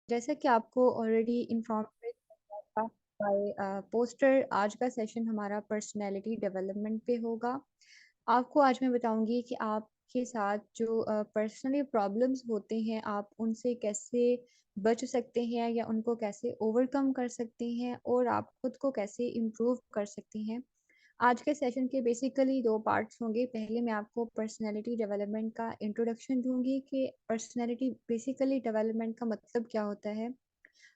जैसा कि आपको ऑलरेडी इन्फॉर्म था बाय पोस्टर, आज का सेशन हमारा पर्सनैलिटी डेवलपमेंट पे होगा। आपको आज मैं बताऊंगी कि आपके साथ जो पर्सनली प्रॉब्लम्स होते हैं, आप उनसे कैसे बच सकते हैं या उनको कैसे ओवरकम कर सकते हैं और आप खुद को कैसे इम्प्रूव कर सकते हैं। आज के सेशन के बेसिकली दो पार्ट्स होंगे। पहले मैं आपको पर्सनैलिटी डेवलपमेंट का इंट्रोडक्शन दूंगी कि पर्सनैलिटी बेसिकली डेवलपमेंट का मतलब क्या होता है।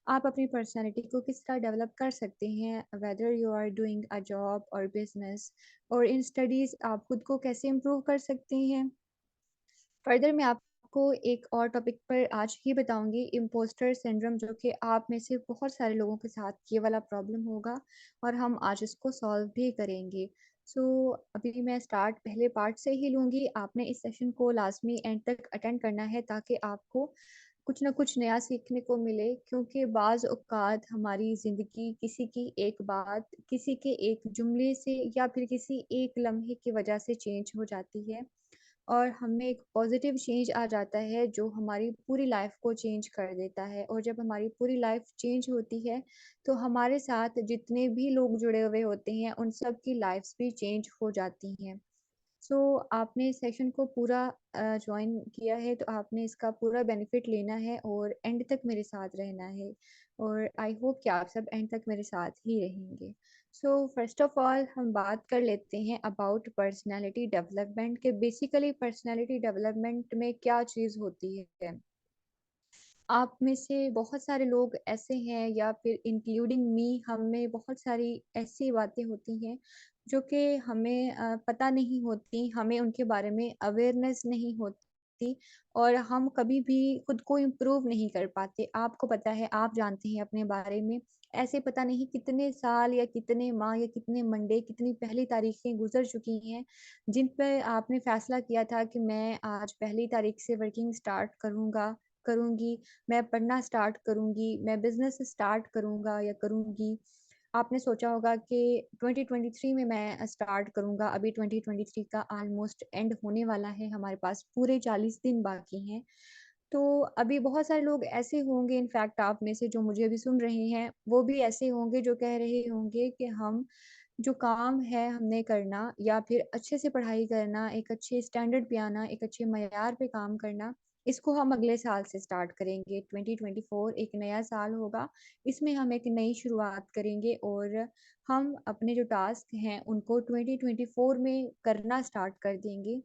आप अपनी पर्सनैलिटी को किस तरह डेवलप कर सकते हैं, whether you are doing a job और बिजनेस, और इन स्टडीज़ आप खुद को कैसे इम्प्रूव कर सकते हैं। फर्दर मैं आपको एक और टॉपिक पर आज ही बताऊंगी, इम्पोस्टर सिंड्रोम, जो कि आप में से बहुत सारे लोगों के साथ ये वाला प्रॉब्लम होगा और हम आज इसको सॉल्व भी करेंगे। सो अभी मैं स्टार्ट पहले पार्ट से ही लूँगी। आपने इस सेशन को लाजमी एंड तक अटेंड करना है ताकि आपको कुछ ना कुछ नया सीखने को मिले, क्योंकि बाज़ औक़ात हमारी ज़िंदगी किसी की एक बात, किसी के एक जुमले से या फिर किसी एक लम्हे की वजह से चेंज हो जाती है और हमें एक पॉजिटिव चेंज आ जाता है जो हमारी पूरी लाइफ को चेंज कर देता है। और जब हमारी पूरी लाइफ चेंज होती है तो हमारे साथ जितने भी लोग जुड़े हुए होते हैं उन सब की लाइफ्स भी चेंज हो जाती हैं। सो आपने सेशन को पूरा ज्वाइन किया है तो आपने इसका पूरा बेनिफिट लेना है और एंड तक मेरे साथ रहना है, और आई होप कि आप सब एंड तक मेरे साथ ही रहेंगे। सो फर्स्ट ऑफ ऑल हम बात कर लेते हैं अबाउट पर्सनालिटी डेवलपमेंट के। बेसिकली पर्सनालिटी डेवलपमेंट में क्या चीज़ होती है। आप में से बहुत सारे लोग ऐसे हैं या फिर इंक्लूडिंग मी, हम में बहुत सारी ऐसी बातें होती हैं जो कि हमें पता नहीं होती, हमें उनके बारे में अवेयरनेस नहीं होती और हम कभी भी खुद को इम्प्रूव नहीं कर पाते। आपको पता है, आप जानते हैं अपने बारे में, ऐसे पता नहीं कितने साल या कितने माह या कितने मंडे, कितनी पहली तारीखें गुजर चुकी हैं जिन पर आपने फैसला किया था कि मैं आज पहली तारीख से वर्किंग स्टार्ट करूँगी, मैं पढ़ना स्टार्ट करूँगी, मैं बिज़नेस स्टार्ट करूँगा या करूँगी। आपने सोचा होगा कि 2023 में मैं स्टार्ट करूँगा, अभी 2023 का ऑलमोस्ट एंड होने वाला है, हमारे पास पूरे 40 दिन बाकी हैं। तो अभी बहुत सारे लोग ऐसे होंगे, इनफैक्ट आप में से जो मुझे अभी सुन रहे हैं, वो भी ऐसे होंगे जो कह रहे होंगे कि हम जो काम है हमने करना या फिर अच्छे से पढ़ाई करना, एक अच्छे स्टैंडर्ड पे आना, एक अच्छे मयार पे काम करना, इसको हम अगले साल से स्टार्ट करेंगे। 2024 एक नया साल होगा, इसमें हम एक नई शुरुआत करेंगे और हम अपने जो टास्क हैं उनको 2024 में करना स्टार्ट कर देंगे।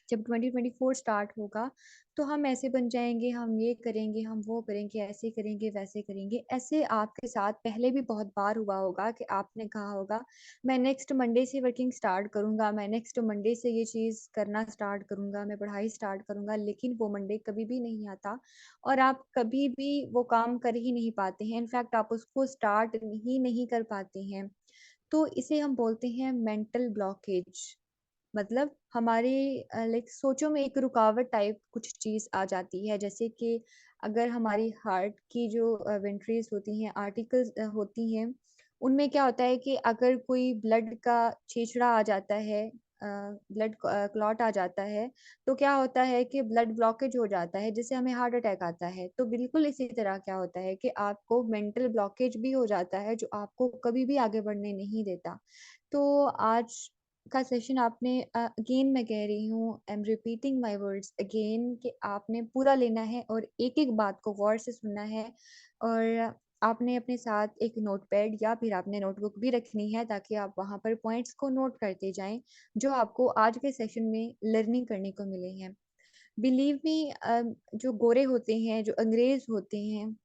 जब 2024 स्टार्ट होगा तो हम ऐसे बन जाएँगे, हम ये करेंगे, हम वो करेंगे, ऐसे करेंगे, वैसे करेंगे। ऐसे आपके साथ पहले भी बहुत बार हुआ होगा कि आपने कहा होगा, मैं नेक्स्ट मंडे से वर्किंग स्टार्ट करूँगा, मैं नेक्स्ट मंडे से ये चीज़ करना स्टार्ट करूँगा, मैं पढ़ाई स्टार्ट करूँगा, लेकिन वो मंडे कभी भी नहीं आता और आप कभी भी वो काम कर ही नहीं पाते हैं। इनफैक्ट आप उसको स्टार्ट ही नहीं कर पाते हैं। तो इसे हम बोलते हैं मेंटल ब्लॉकेज। मतलब हमारे लाइक सोचों में एक रुकावट टाइप कुछ चीज़ आ जाती है, जैसे कि अगर हमारी हार्ट की जो वेंट्रीज होती हैं, आर्टिकल्स होती हैं, उनमें क्या होता है कि अगर कोई ब्लड का छेछड़ा आ जाता है, ब्लड क्लॉट आ जाता है, तो क्या होता है कि ब्लड ब्लॉकेज हो जाता है जिससे हमें हार्ट अटैक आता है। तो बिल्कुल इसी तरह क्या होता है कि आपको मेंटल ब्लॉकेज भी हो जाता है जो आपको कभी भी आगे बढ़ने नहीं देता। तो आज का सेशन आपने अगेन मैं कह रही हूँ, I am repeating my words again, कि आपने पूरा लेना है और एक-एक बात को गौर से सुनना है और आपने अपने साथ एक नोटपैड या फिर आपने नोटबुक भी रखनी है ताकि आप वहाँ पर पॉइंट्स को नोट करते जाएँ, जो आपको आज के सेशन में लर्निंग करने को मिले हैं। बिलीव मी, जो गोरे होते हैं, जो अंग्रेज़ होते हैं,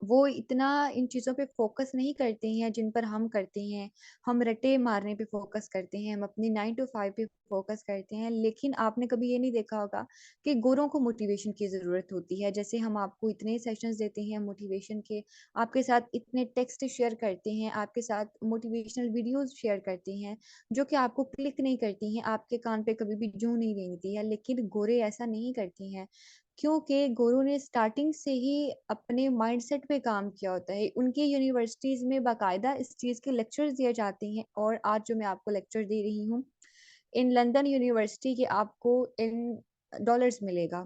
वो इतना इन चीज़ों पे फ़ोकस नहीं करते हैं जिन पर हम करते हैं। हम रट्टे मारने पे फ़ोकस करते हैं, हम अपनी 9 टू 5 पे फ़ोकस करते हैं। लेकिन आपने कभी ये नहीं देखा होगा कि गोरों को मोटिवेशन की ज़रूरत होती है। जैसे हम आपको इतने सेशंस देते हैं मोटिवेशन के, आपके साथ इतने टेक्स्ट शेयर करते हैं, आपके साथ मोटिवेशनल वीडियोज़ शेयर करते हैं, जो कि आपको क्लिक नहीं करती हैं, आपके कान पे कभी भी जूं नहीं रेंगती है। लेकिन गोरे ऐसा नहीं करते हैं। क्योंकि गुरु ने स्टार्टिंग से ही अपने माइंडसेट पे काम किया होता है। उनकी यूनिवर्सिटीज़ में बाकायदा इस चीज़ के लेक्चर्स दिए जाते हैं और आज जो मैं आपको लेक्चर दे रही हूँ, इन लंदन यूनिवर्सिटी के आपको इन डॉलर्स मिलेगा।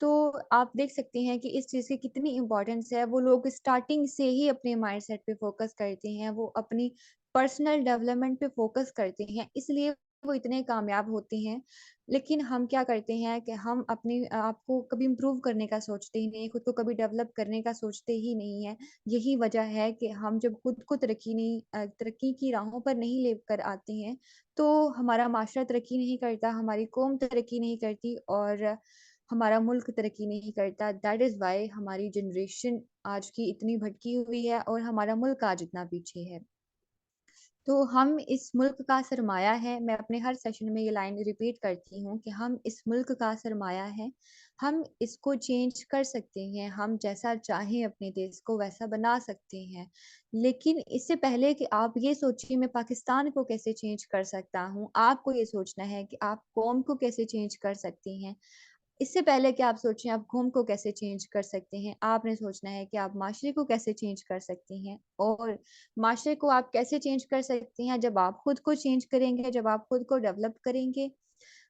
तो आप देख सकते हैं कि इस चीज़ की कितनी इम्पोर्टेंस है। वो लोग स्टार्टिंग से ही अपने माइंडसेट पे फ़ोकस करते हैं, वो अपनी पर्सनल डेवलपमेंट पे फ़ोकस करते हैं, इसलिए वो इतने कामयाब होते हैं। लेकिन हम क्या करते हैं कि हम अपने आप को कभी इम्प्रूव करने का सोचते ही नहीं हैं, खुद को कभी डेवलप करने का सोचते ही नहीं हैं। यही वजह है कि हम जब खुद को तरक्की की राहों पर नहीं लेकर आते हैं, तो हमारा माशरा तरक्की नहीं करता, हमारी कौम तरक्की नहीं करती और हमारा मुल्क तरक्की नहीं करता। दैट इज़ व्हाई हमारी जनरेशन आज की इतनी भटकी हुई है और हमारा मुल्क आज इतना पीछे है। तो हम इस मुल्क का सरमाया है, मैं अपने हर सेशन में ये लाइन रिपीट करती हूँ कि हम इस मुल्क का सरमाया हैं, हम इसको चेंज कर सकते हैं, हम जैसा चाहें अपने देश को वैसा बना सकते हैं। लेकिन इससे पहले कि आप ये सोचिए मैं पाकिस्तान को कैसे चेंज कर सकता हूँ, आपको ये सोचना है कि आप कौम को कैसे चेंज कर सकती हैं। इससे पहले कि आप सोचें आप कौम को कैसे चेंज कर सकते हैं, आपने सोचना है कि आप माशरे को कैसे चेंज कर सकती हैं और माशरे को आप कैसे चेंज कर सकती हैं जब आप खुद को चेंज करेंगे, जब आप खुद को डेवलप करेंगे।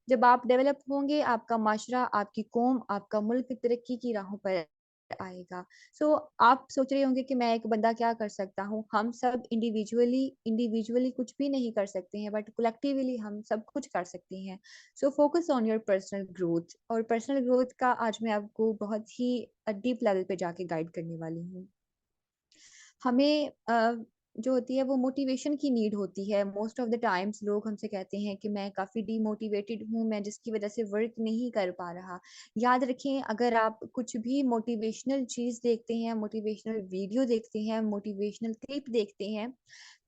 जब आप डेवलप होंगे, आपका माशरा, आपकी कौम, आपका मुल्क तरक्की की राहों पर आएगा। सो आप सोच रहे होंगे कि मैं एक बंदा क्या कर सकता हूँ? हम सब इंडिविजुअली कुछ भी नहीं कर सकते हैं, बट कलेक्टिवली हम सब कुछ कर सकते हैं। So focus on your personal growth और पर्सनल ग्रोथ का आज मैं आपको बहुत ही डीप लेवल पे जाके गाइड करने वाली हूँ। हमें जो होती है वो मोटिवेशन की नीड होती है। मोस्ट ऑफ द टाइम्स लोग हमसे कहते हैं कि मैं काफ़ी डीमोटिवेटेड हूँ, मैं जिसकी वज़ह से वर्क नहीं कर पा रहा। याद रखें अगर आप कुछ भी मोटिवेशनल चीज़ देखते हैं, मोटिवेशनल वीडियो देखते हैं, मोटिवेशनल क्लिप देखते हैं,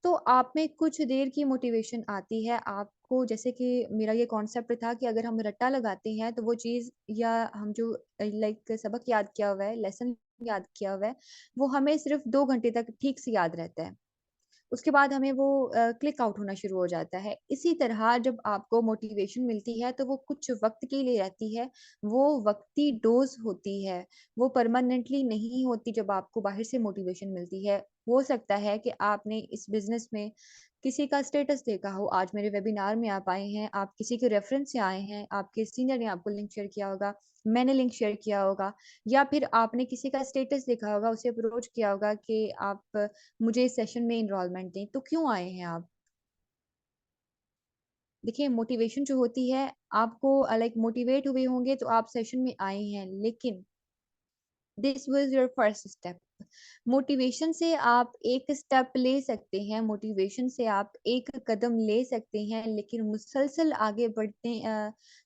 तो आप में कुछ देर की मोटिवेशन आती है। आपको जैसे कि मेरा ये कॉन्सेप्ट था कि अगर हम रट्टा लगाते हैं तो वो चीज़ या हम जो लाइक सबक याद किया हुआ है, लेसन याद किया हुआ है, वो हमें सिर्फ़ 2 घंटे तक ठीक से याद रहता है। उसके बाद हमें वो क्लिक आउट होना शुरू हो जाता है। इसी तरह जब आपको मोटिवेशन मिलती है तो वो कुछ वक़्त के लिए रहती है, वो वक़्ती डोज़ होती है, वो परमानेंटली नहीं होती जब आपको बाहर से मोटिवेशन मिलती है। हो सकता है कि आपने इस बिज़नेस में किसी का स्टेटस देखा हो, आज मेरे वेबिनार में आप आए हैं, आप किसी के रेफ़रेंस से आए हैं, आपके सीनियर ने आपको लिंक शेयर किया होगा, मैंने लिंक शेयर किया होगा या फिर आपने किसी का स्टेटस देखा होगा, उसे अप्रोच किया होगा कि आप मुझे इस सेशन में एनरोलमेंट दें, तो क्यों आए हैं आप? देखिए मोटिवेशन जो होती है आपको लाइक मोटिवेट हुए होंगे तो आप सेशन में आए हैं, लेकिन this was your first step. Motivation से आप एक स्टेप ले सकते हैं, मोटिवेशन से आप एक कदम ले सकते हैं, लेकिन मुसलसल आगे बढ़ते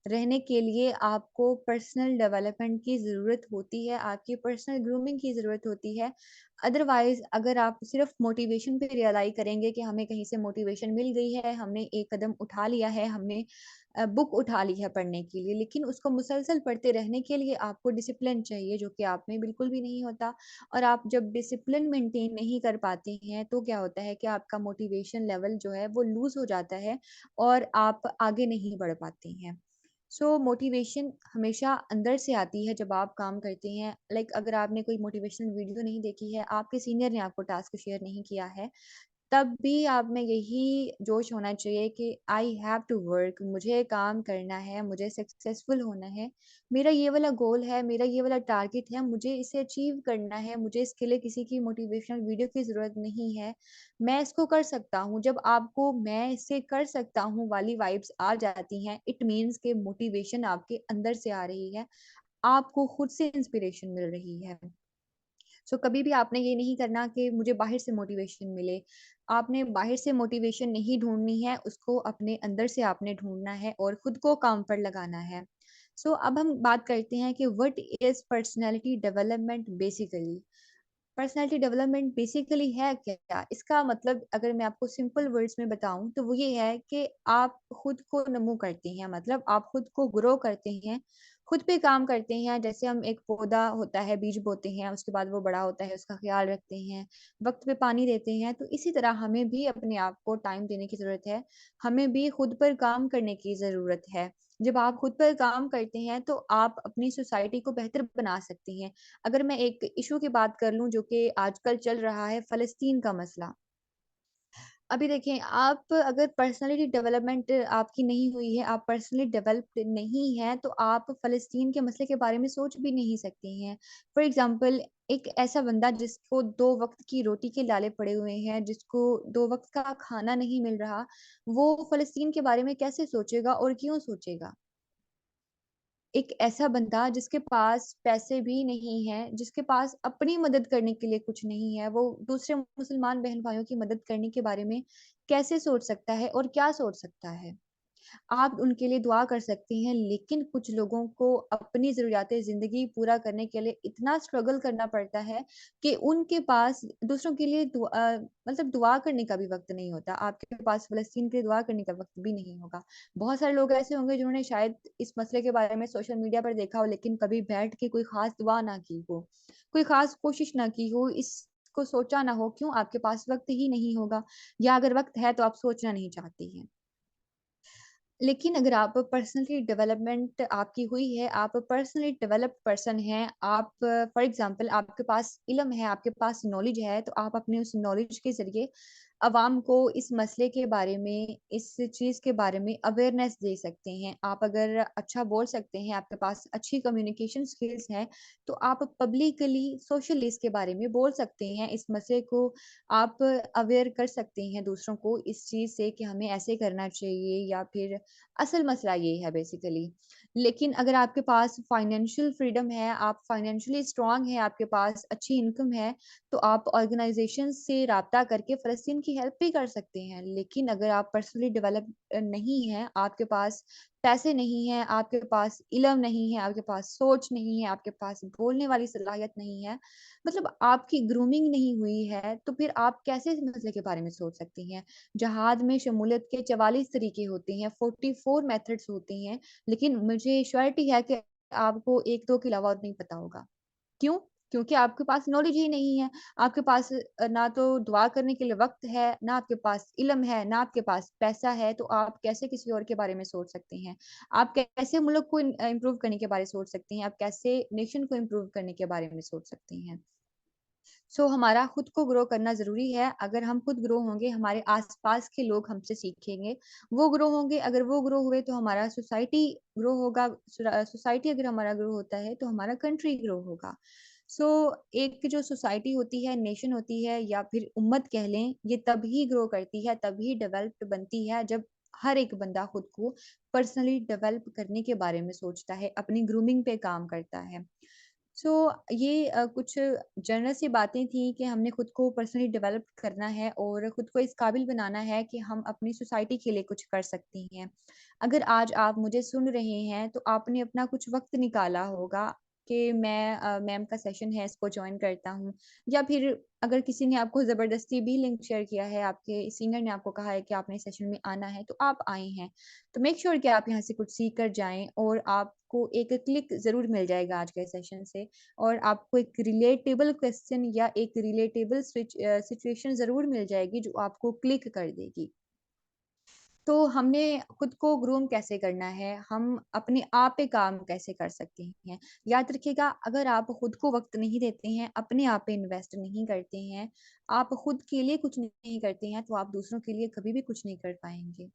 रहने के लिए आपको पर्सनल डेवलपमेंट की ज़रूरत होती है, आपकी पर्सनल ग्रूमिंग की ज़रूरत होती है। अदरवाइज़ अगर आप सिर्फ़ मोटिवेशन पे रिलाई करेंगे कि हमें कहीं से मोटिवेशन मिल गई है, हमने एक कदम उठा लिया है, हमने बुक उठा ली है पढ़ने के लिए, लेकिन उसको मुसलसल पढ़ते रहने के लिए आपको डिसिप्लिन चाहिए, जो कि आप में बिल्कुल भी नहीं होता। और आप जब डिसिप्लिन मेंटेन नहीं कर पाते हैं तो क्या होता है कि आपका मोटिवेशन लेवल जो है वो लूज़ हो जाता है और आप आगे नहीं बढ़ पाते हैं। सो मोटिवेशन हमेशा अंदर से आती है जब आप काम करते हैं। लाइक अगर आपने कोई मोटिवेशनल वीडियो नहीं देखी है, आपके सीनियर ने आपको टास्क शेयर नहीं किया है, तब भी आप में यही जोश होना चाहिए कि आई हैव टू वर्क, मुझे काम करना है, मुझे सक्सेसफुल होना है। मेरा ये वाला गोल है, मेरा ये वाला टारगेट है, मुझे इसे अचीव करना है, मुझे इसके लिए किसी की मोटिवेशनल वीडियो की ज़रूरत नहीं है। मैं इसको कर सकता हूँ। जब आपको मैं इसे कर सकता हूँ वाली वाइब्स आ जाती हैं, इट मीन्स कि मोटिवेशन आपके अंदर से आ रही है, आपको खुद से इंस्पिरेशन मिल रही है। सो कभी भी आपने ये नहीं करना कि मुझे बाहर से मोटिवेशन मिले। आपने बाहर से मोटिवेशन नहीं ढूँढनी है, उसको अपने अंदर से आपने ढूँढना है और खुद को काम पर लगाना है। सो अब हम बात करते हैं कि what is personality development basically? Personality development basically है क्या? इसका मतलब अगर मैं आपको सिंपल वर्ड्स में बताऊँ तो वो ये है कि आप खुद को नमू करते हैं, मतलब आप खुद को ग्रो करते हैं, खुद पे काम करते हैं। जैसे हम एक पौधा होता है, बीज बोते हैं, उसके बाद वो बड़ा होता है, उसका ख़्याल रखते हैं, वक़्त पे पानी देते हैं, तो इसी तरह हमें भी अपने आप को टाइम देने की ज़रूरत है, हमें भी खुद पर काम करने की ज़रूरत है। जब आप खुद पर काम करते हैं तो आप अपनी सोसाइटी को बेहतर बना सकते हैं। अगर मैं एक इश्यू की बात कर लूँ जो कि आजकल चल रहा है फ़लस्तीन का मसला। अभी देखें, आप अगर पर्सनैलिटी डेवलपमेंट आपकी नहीं हुई है, आप पर्सनली डेवलप्ड नहीं हैं, तो आप फ़लस्तीन के मसले के बारे में सोच भी नहीं सकती हैं। फॉर एग्ज़ाम्पल, एक ऐसा बंदा जिसको 2 वक़्त की रोटी के लाले पड़े हुए हैं, जिसको 2 वक़्त का खाना नहीं मिल रहा, वो फ़लस्तीन के बारे में कैसे सोचेगा और क्यों सोचेगा? एक ऐसा बंदा जिसके पास पैसे भी नहीं हैं, जिसके पास अपनी मदद करने के लिए कुछ नहीं है, वो दूसरे मुसलमान बहन-भाइयों की मदद करने के बारे में कैसे सोच सकता है और क्या सोच सकता है? आप उनके लिए दुआ कर सकती हैं, लेकिन कुछ लोगों को अपनी ज़रूरियात ज़िंदगी पूरा करने के लिए इतना स्ट्रगल करना पड़ता है कि उनके पास दूसरों के लिए मतलब दुआ करने का भी वक़्त नहीं होता। आपके पास फ़लस्तीन के लिए दुआ करने का वक़्त भी नहीं होगा। बहुत सारे लोग ऐसे होंगे जिन्होंने शायद इस मसले के बारे में सोशल मीडिया पर देखा हो, लेकिन कभी बैठ के कोई ख़ास दुआ ना की हो, कोई ख़ास कोशिश ना की हो, इसको सोचा ना हो। क्यों? आपके पास वक़्त ही नहीं होगा, या अगर वक़्त है तो आप सोचना नहीं चाहती हैं। लेकिन अगर आप पर्सनली डेवलपमेंट आपकी हुई है, आप पर्सनली डेवलप्ड पर्सन हैं, आप फॉर एग्ज़ाम्पल आपके पास इल्म है, आपके पास नॉलेज है, तो आप अपने उस नॉलेज के ज़रिए अवाम को इस मसले के बारे में, इस चीज़ के बारे में अवेयरनेस दे सकते हैं। आप अगर अच्छा बोल सकते हैं, आपके पास अच्छी कम्युनिकेशन स्किल्स हैं, तो आप पब्लिकली, सोशली इसके बारे में बोल सकते हैं। इस मसले को आप अवेयर कर सकते हैं दूसरों को इस चीज़ से कि हमें ऐसे करना चाहिए, या फिर असल मसला ये है बेसिकली। लेकिन अगर आपके पास फाइनेंशियल फ्रीडम है, आप फाइनेंशियली स्ट्रॉन्ग हैं, आपके पास अच्छी इनकम है, तो आप ऑर्गेनाइज़ेशन से राब्ता करके फ़लस्तीन की हेल्प भी कर सकते हैं। लेकिन अगर आप पर्सनली डेवलप नहीं हैं, आपके पास पैसे नहीं हैं, आपके पास इल्म नहीं है, आपके पास सोच नहीं है, आपके पास बोलने वाली सलाहियत नहीं है, मतलब आपकी ग्रूमिंग नहीं हुई है, तो फिर आप कैसे इस मसले के बारे में सोच सकती हैं? जहाद में शमूलियत के 44 तरीके होते हैं, 44 मेथड्स होते हैं, लेकिन मुझे श्योरिटी है कि आपको 1-2 के अलावा और नहीं पता होगा। क्यों? क्योंकि आपके पास नॉलेज ही नहीं है। आपके पास ना तो दुआ करने के लिए वक़्त है, ना आपके पास इल्म है, ना आपके पास पैसा है, तो आप कैसे किसी और के बारे में सोच सकती हैं? आप कैसे मुल्क को इम्प्रूव करने के बारे में सोच सकती हैं? आप कैसे नेशन को इम्प्रूव करने के बारे में सोच सकती हैं? हमारा खुद को ग्रो करना ज़रूरी है। अगर हम खुद ग्रो होंगे, हमारे आस-पास के लोग हमसे सीखेंगे, वो ग्रो होंगे, अगर वो ग्रो हुए तो हमारा सोसाइटी ग्रो होगा, सोसाइटी अगर हमारा ग्रो होता है तो हमारा कंट्री ग्रो होगा। सो एक जो सोसाइटी होती है, नेशन होती है, या फिर उम्मत कह लें, ये तभी ग्रो करती है, तभी डेवलप्ड बनती है जब हर एक बंदा खुद को पर्सनली डेवलप करने के बारे में सोचता है, अपनी ग्रूमिंग पे काम करता है। सो ये कुछ जनरल सी बातें थी कि हमने खुद को पर्सनली डेवलप करना है और खुद को इस काबिल बनाना है कि हम अपनी सोसाइटी के लिए कुछ कर सकती हैं। अगर आज आप मुझे सुन रहे हैं, तो आपने अपना कुछ वक़्त निकाला होगा कि मैं मैम का सेशन है, इसको जॉइन करता हूँ, या फिर अगर किसी ने आपको ज़बरदस्ती भी लिंक शेयर किया है, आपके सीनियर ने आपको कहा है कि आपने सेशन में आना है, तो आप आए हैं। तो मेक श्योर कि आप यहाँ से कुछ सीख कर जाएँ, और आपको एक क्लिक ज़रूर मिल जाएगा आज के सेशन से, और आपको एक रिलेटेबल क्वेश्चन या एक रिलेटेबल सिचुएशन ज़रूर मिल जाएगी जो आपको क्लिक कर देगी। तो हमने खुद को ग्रूम कैसे करना है, हम अपने आप पे काम कैसे कर सकते हैं। याद रखिएगा, अगर आप खुद को वक़्त नहीं देते हैं, अपने आप पे इन्वेस्ट नहीं करते हैं, आप खुद के लिए कुछ नहीं करते हैं, तो आप दूसरों के लिए कभी भी कुछ नहीं कर पाएँगे।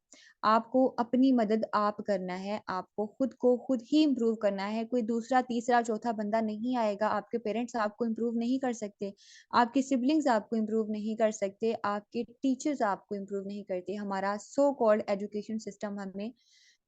आपको अपनी मदद आप करना है, आपको खुद को खुद ही इम्प्रूव करना है, कोई दूसरा, तीसरा, चौथा बंदा नहीं आएगा, आपके पेरेंट्स आपको इम्प्रूव नहीं कर सकते, आपके सिबलिंग्स आपको इम्प्रूव नहीं कर सकते, आपके टीचर्स आपको इम्प्रूव नहीं करते, हमारा सो कॉल्ड एजुकेशन सिस्टम हमें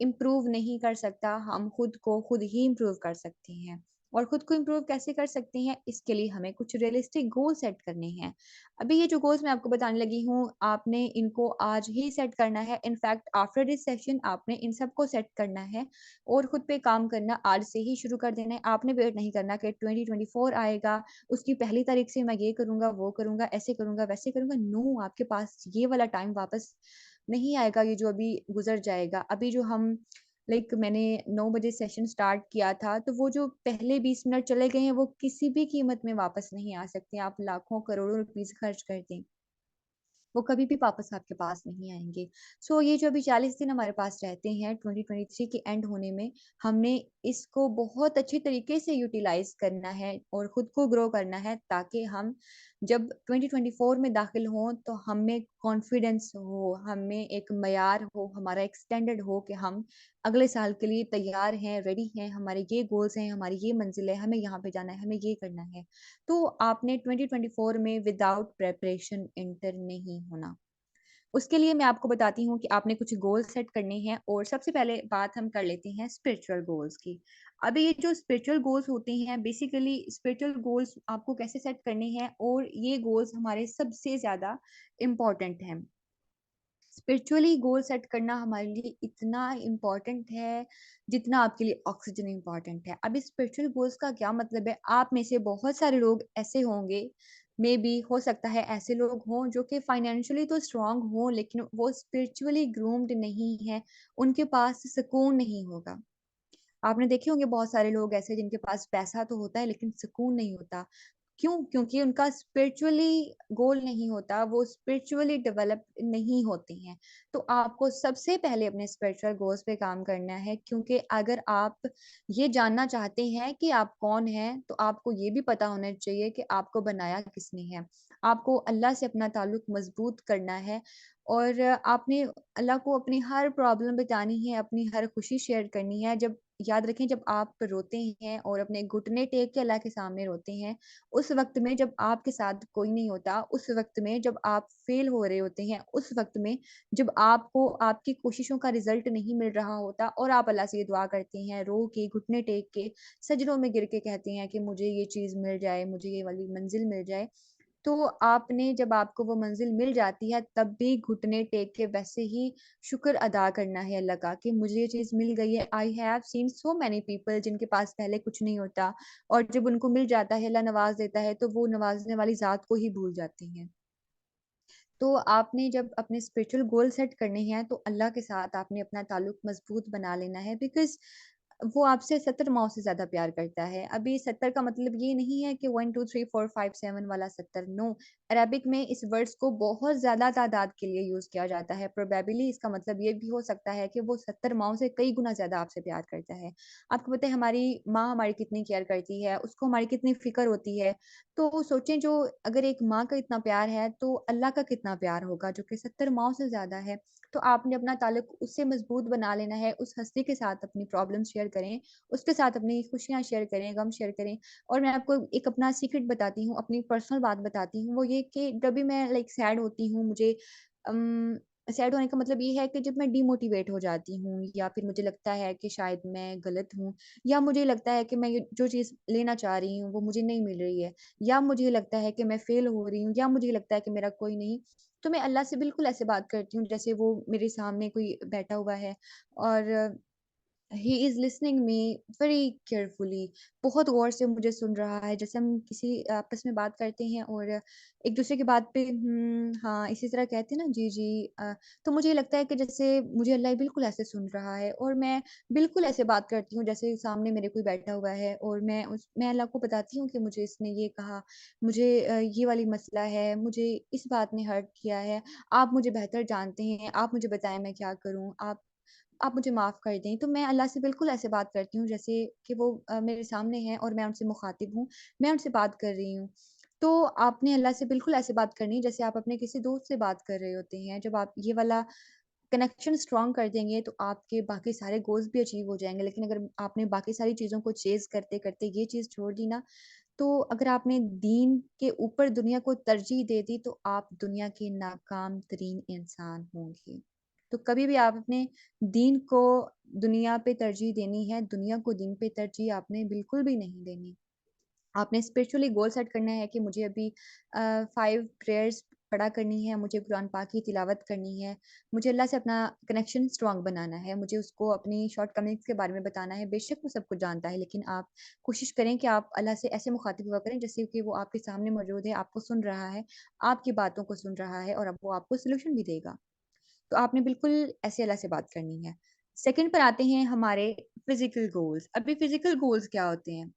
इम्प्रूव नहीं कर सकता, हम खुद को खुद ही इम्प्रूव कर सकते हैं। और खुद को इम्प्रूव कैसे कर सकते हैं, इसके लिए हमें कुछ रियलिस्टिक गोल सेट करने हैं। अभी ये जो गोल्स मैं आपको बताने लगी हूँ, आपने इनको आज ही सेट करना है। इनफैक्ट आफ्टर दिस सेशन आपने इन सबको सेट करना है और खुद पे काम करना आज से ही शुरू कर देना है। आपने वेट नहीं करना कि 2024 आएगा, उसकी पहली तारीख से मैं ये करूँगा, वो करूँगा, ऐसे करूँगा, वैसे करूँगा। नो, आपके पास ये वाला टाइम वापस नहीं आएगा, ये जो अभी गुज़र जाएगा। अभी जो हम मैंने 9 बजे सेशन स्टार्ट किया था, तो वो जो पहले 20 मिनट चले गए हैं, वो किसी भी कीमत में वापस नहीं आ सकते। आप लाखों, करोड़ों रुपीज़ खर्च कर दें, वो कभी भी वापस आपके पास नहीं आएँगे। ये जो अभी 40 दिन हमारे पास रहते हैं 2023 के एंड होने में, हमने इसको बहुत अच्छे तरीके से यूटिलाइज़ करना है और खुद को ग्रो करना है, ताकि हम जब 2024 में दाखिल हों तो हमें कॉन्फिडेंस हो, हमें एक मयार हो, हमारा एक स्टैंडर्ड हो कि हम अगले साल के लिए तैयार हैं, रेडी हैं, हमारे ये गोल्स हैं, हमारी ये मंजिल है, हमें यहाँ पे जाना है, हमें ये करना है। तो आपने 2024 में विदाउट प्रिपरेशन एंटर नहीं होना। उसके लिए मैं आपको बताती हूँ कि आपने कुछ गोल सेट करने हैं और सबसे पहले बात हम कर लेते हैं स्पिरिचुअल गोल्स की। अभी ये जो स्पिरिचुअल गोल्स होते हैं, बेसिकली स्पिरिचुअल गोल्स आपको कैसे सेट करने हैं और ये गोल्स हमारे सबसे ज़्यादा इम्पोर्टेंट हैं। स्पिरिचुअली गोल सेट करना हमारे लिए इतना इम्पोर्टेंट है जितना आपके लिए ऑक्सीजन इम्पोर्टेंट है। अभी स्पिरिचुअल गोल्स का क्या मतलब है? आप में से बहुत सारे लोग ऐसे होंगे, मे बी हो सकता है ऐसे लोग हों जो कि फाइनेंशियली तो स्ट्रांग हों लेकिन वो स्पिरिचुअली ग्रूम्ड नहीं है, उनके पास सुकून नहीं होगा। आपने देखे होंगे बहुत सारे लोग ऐसे जिनके पास पैसा तो होता है लेकिन सुकून नहीं होता। क्यों? क्योंकि उनका स्पिरिचुअली गोल नहीं होता, वो स्पिरिचुअली डेवलप नहीं होते हैं। तो आपको सबसे पहले अपने स्पिरिचुअल गोल्स पे काम करना है क्योंकि अगर आप ये जानना चाहते हैं कि आप कौन हैं, तो आपको ये भी पता होना चाहिए कि आपको बनाया किसने है। आपको अल्लाह से अपना ताल्लुक मज़बूत करना है और आपने अल्लाह को अपनी हर प्रॉब्लम बतानी है, अपनी हर खुशी शेयर करनी है। जब याद रखें जब आप रोते हैं और अपने घुटने टेक के अल्लाह के सामने रोते हैं, उस वक़्त में जब आपके साथ कोई नहीं होता, उस वक़्त में जब आप फ़ेल हो रहे होते हैं, उस वक़्त में जब आपको आपकी कोशिशों का रिज़ल्ट नहीं मिल रहा होता और आप अल्लाह से ये दुआ करते हैं, रो के, घुटने टेक के, सजदों में गिर के कहते हैं कि मुझे ये चीज़ मिल जाए, मुझे ये वाली मंज़िल मिल जाए। तो आपने जब आपको वो मंज़िल मिल जाती है तब भी घुटने टेक के वैसे ही शुक्र अदा करना है अल्लाह का कि मुझे ये चीज़ मिल गई है। I have seen so many people जिनके पास पहले कुछ नहीं होता और जब उनको मिल जाता है, अल्लाह नवाज़ देता है, तो वो नवाज़ने वाली ज़ात को ही भूल जाते हैं। तो आपने जब अपने स्पिरिचुअल गोल सेट करने हैं तो अल्लाह के साथ आपने अपना ताल्लुक मज़बूत बना लेना है बिकॉज़ वो आपसे 70 माओ से ज़्यादा प्यार करता है। अभी 70 का मतलब ये नहीं है कि 1 2 3 4 5 7 वाला 70 नो। अरबिक में इस वर्ड्स को बहुत ज़्यादा तादाद के लिए यूज़ किया जाता है। प्रोबेबली इसका मतलब ये भी हो सकता है कि वो 70 माओ से कई गुना ज़्यादा आपसे प्यार करता है। आपको पता है हमारी माँ हमारी कितनी केयर करती है, उसको हमारी कितनी फ़िक्र होती है। तो सोचें जो अगर एक माँ का इतना प्यार है तो अल्लाह का कितना प्यार होगा जो कि 70 माओ से ज़्यादा है। तो आपने अपना ताल्लुक उससे मज़बूत बना लेना है, उस हस्ती के साथ अपनी प्रॉब्लम शेयर करें, उसके साथ अपनी खुशियाँ शेयर करें, गम शेयर करें। और मैं आपको एक अपना सीक्रेट बताती हूँ, अपनी पर्सनल बात बताती हूँ, वो ये कि जब भी मैं लाइक सैड होती हूँ, मुझे अम, सैड होने का मतलब ये है कि जब मैं डिमोटिवेट हो जाती हूँ या फिर मुझे लगता है कि शायद मैं गलत हूँ या मुझे लगता है कि मैं ये जो चीज़ लेना चाह रही हूँ, वो मुझे नहीं मिल रही है या मुझे लगता है कि मैं फ़ेल हो रही हूँ या मुझे लगता है कि मेरा कोई नहीं, तो मैं अल्लाह से बिल्कुल ऐसे बात करती हूँ जैसे वो मेरे सामने कोई बैठा हुआ है और he is listening me very carefully, बहुत गौर से मुझे सुन रहा है। जैसे हम किसी आपस में बात करते हैं और एक दूसरे की बात पे हाँ, इसी तरह कहते हैं ना जी, जी। तो मुझे लगता है कि जैसे मुझे अल्लाह बिल्कुल ऐसे सुन रहा है और मैं बिल्कुल ऐसे बात करती हूँ जैसे सामने मेरे कोई बैठा हुआ है और मैं अल्लाह को बताती हूँ कि मुझे इसने ये कहा, मुझे ये वाली मसला है, मुझे इस बात ने हर्ट किया है, आप मुझे बेहतर जानते हैं, आप मुझे बताएँ मैं क्या करूँ? आप मुझे माफ़ कर दें। तो मैं अल्लाह से बिल्कुल ऐसे बात करती हूँ जैसे कि वो मेरे सामने हैं और मैं उनसे मुख़ातिब हूँ, मैं उनसे बात कर रही हूँ। तो आपने अल्लाह से बिल्कुल ऐसे बात करनी है जैसे आप अपने किसी दोस्त से बात कर रहे होते हैं। जब आप ये वाला कनेक्शन स्ट्रॉन्ग कर देंगे तो आपके बाकी सारे गोल्स भी अचीव हो जाएँगे। लेकिन अगर आपने बाकी सारी चीज़ों को चेज़ करते-करते ये चीज़ छोड़ दी ना, तो अगर आपने दीन के ऊपर दुनिया को तरजीह दे दी तो आप दुनिया के नाकाम तरीन इंसान होंगे। तो कभी भी आप अपने दीन को दुनिया पे तरजीह देनी है, दुनिया को दीन पे तरजीह आपने बिल्कुल भी नहीं देनी। आपने स्पिरिचुअली गोल सेट करना है कि मुझे अभी 5 प्रेयर्स पढ़ा करनी है, मुझे कुरान पाक की तिलावत करनी है, मुझे अल्लाह से अपना कनेक्शन स्ट्रॉन्ग बनाना है, मुझे उसको अपनी शॉर्टकमिंग्स के बारे में बताना है। बेशक वो सब कुछ जानता है, लेकिन आप कोशिश करें कि आप अल्लाह से ऐसे मुखातिब हुआ करें जैसे कि वो आपके सामने मौजूद है, आपको सुन रहा है, आपकी बातों को सुन रहा है और अब वो आपको सॉल्यूशन भी देगा। तो आपने बिल्कुल ऐसे अल्लाह से बात करनी है। सेकंड पर आते हैं हमारे फिज़िकल गोल्स। अभी फिज़िकल गोल्स क्या होते हैं?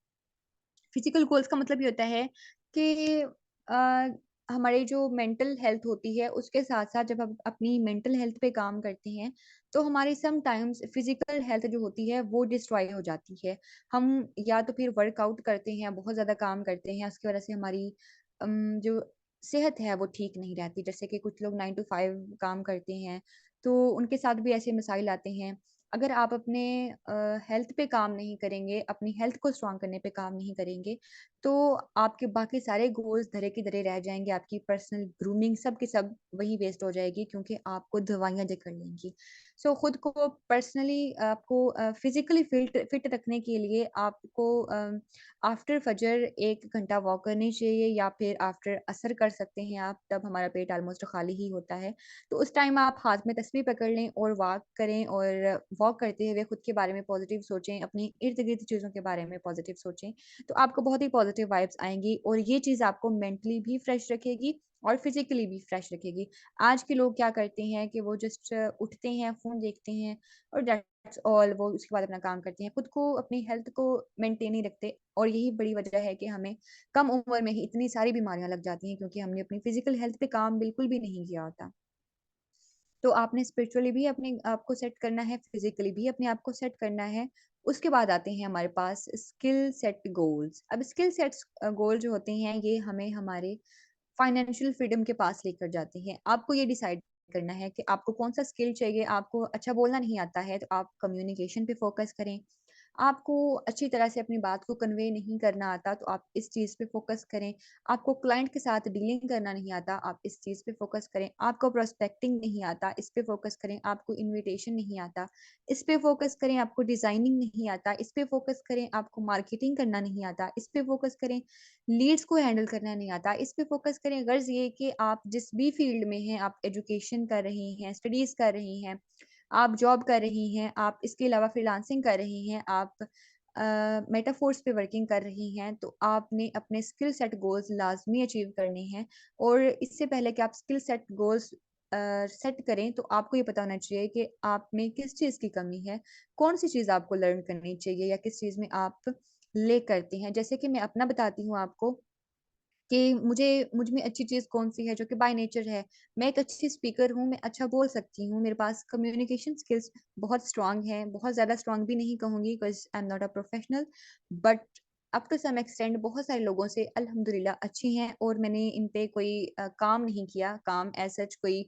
फिजिकल गोल्स का मतलब ये होता है कि हमारी जो मेंटल हेल्थ होती है उसके साथ-साथ जब हम अपनी मेंटल हेल्थ पे काम करते हैं, तो हमारी समटाइम्स फिजिकल हेल्थ जो होती है वो डिस्ट्रॉय हो जाती है। हम या तो फिर वर्कआउट करते हैं, बहुत ज़्यादा काम करते हैं, उसकी वज़ह से हमारी जो सेहत है वो ठीक नहीं रहती। जैसे कि कुछ लोग 9 टू 5 काम करते हैं, तो उनके साथ भी ऐसे मसाइल आते हैं। अगर आप अपने हेल्थ पे काम नहीं करेंगे, अपनी हेल्थ को स्ट्रॉन्ग करने पे काम नहीं करेंगे, तो आपके बाकी सारे गोल्स धरे की धरे रह जाएँगे। आपकी पर्सनल ग्रूमिंग सब की सब वहीं वेस्ट हो जाएगी, क्योंकि आपको दवाइयाँ जकड़ लेंगी। सो खुद को पर्सनली आपको फिज़िकली फिट रखने के लिए आपको आफ्टर फजर 1 घंटा वॉक करनी चाहिए, या फिर आफ्टर असर कर सकते हैं आप, तब हमारा पेट ऑलमोस्ट खाली ही होता है। तो उस टाइम आप हाथ में तस्बीह पकड़ लें और वॉक करें, और वॉक करते हुए खुद के बारे में पॉजिटिव सोचें, अपनी इर्द-गिर्द चीज़ों के बारे में पॉजिटिव सोचें, तो आपको बहुत ही पॉजिटिव वाइब्स आएँगी, और ये चीज़ आपको मेंटली भी फ्रेश रखेगी और फिज़िकली भी फ्रेश रखेगी। आज के लोग क्या करते हैं कि वो जस्ट उठते हैं, फ़ोन देखते हैं और दैट्स ऑल, वो उसके बाद अपना काम करते हैं। खुद को, अपनी हेल्थ को मेंटेन नहीं रखते, और यही बड़ी वजह है कि हमें कम उम्र में ही इतनी सारी बीमारियाँ लग जाती हैं, क्योंकि हमने अपनी फिज़िकल हेल्थ पे काम बिल्कुल भी नहीं किया होता। तो आपने स्पिरिचुअली भी अपने आप को सेट करना है, फिज़िकली भी अपने आप को सेट करना है। उसके बाद आते हैं हमारे पास स्किल सेट गोल्स। अब स्किल सेट्स गोल जो होते हैं, ये हमें हमारे फाइनेंशियल फ्रीडम के पास लेकर जाते हैं। आपको ये डिसाइड करना है कि आपको कौन-सा स्किल चाहिए। आपको अच्छा बोलना नहीं आता है, तो आप कम्युनिकेशन पे फ़ोकस करें। आपको अच्छी तरह से अपनी बात को कन्वे नहीं करना आता, तो आप इस चीज़ पे फ़ोकस करें। आपको क्लाइंट के साथ डीलिंग करना नहीं आता, आप इस चीज़ पे फ़ोकस करें। आपको प्रोस्पेक्टिंग नहीं आता, इस पे फ़ोकस करें। आपको इन्विटेशन नहीं आता, इस पे फ़ोकस करें। आपको डिज़ाइनिंग नहीं आता, इस पे फ़ोकस करें। आपको मार्केटिंग करना नहीं आता, इस पे फ़ोकस करें। लीड्स को हैंडल करना नहीं आता, इस पे फ़ोकस करें। गर्ज़ ये कि आप जिस भी फ़ील्ड में हैं, आप एजुकेशन कर रही हैं, स्टडीज़ कर रही हैं, आप जॉब कर रही हैं, आप इसके अलावा फ्रीलांसिंग कर रही हैं, आप मेटाफ़ोर्स पे वर्किंग कर रही हैं, तो आपने अपने स्किल सेट गोल्स लाज़मी अचीव करने हैं। और इससे पहले कि आप स्किल सेट गोल्स सेट करें, तो आपको ये पता होना चाहिए कि आप में किस चीज़ की कमी है, कौन-सी चीज़ आपको लर्न करनी चाहिए, या किस चीज़ में आप लैक करते हैं। जैसे कि मैं अपना बताती हूँ आपको कि मुझ में अच्छी चीज़ कौन-सी है, जो कि बाय नेचर है। मैं एक अच्छी स्पीकर हूँ, मैं अच्छा बोल सकती हूँ, मेरे पास कम्युनिकेशन स्किल्स बहुत स्ट्रॉन्ग हैं, बहुत ज़्यादा स्ट्रॉन्ग भी नहीं कहूँगी, because I am not a professional, but up to some extent बहुत सारे लोगों से अल्हम्दुलिल्लाह अच्छी हैं, और मैंने इन पे कोई काम नहीं किया, काम एज़ सच कोई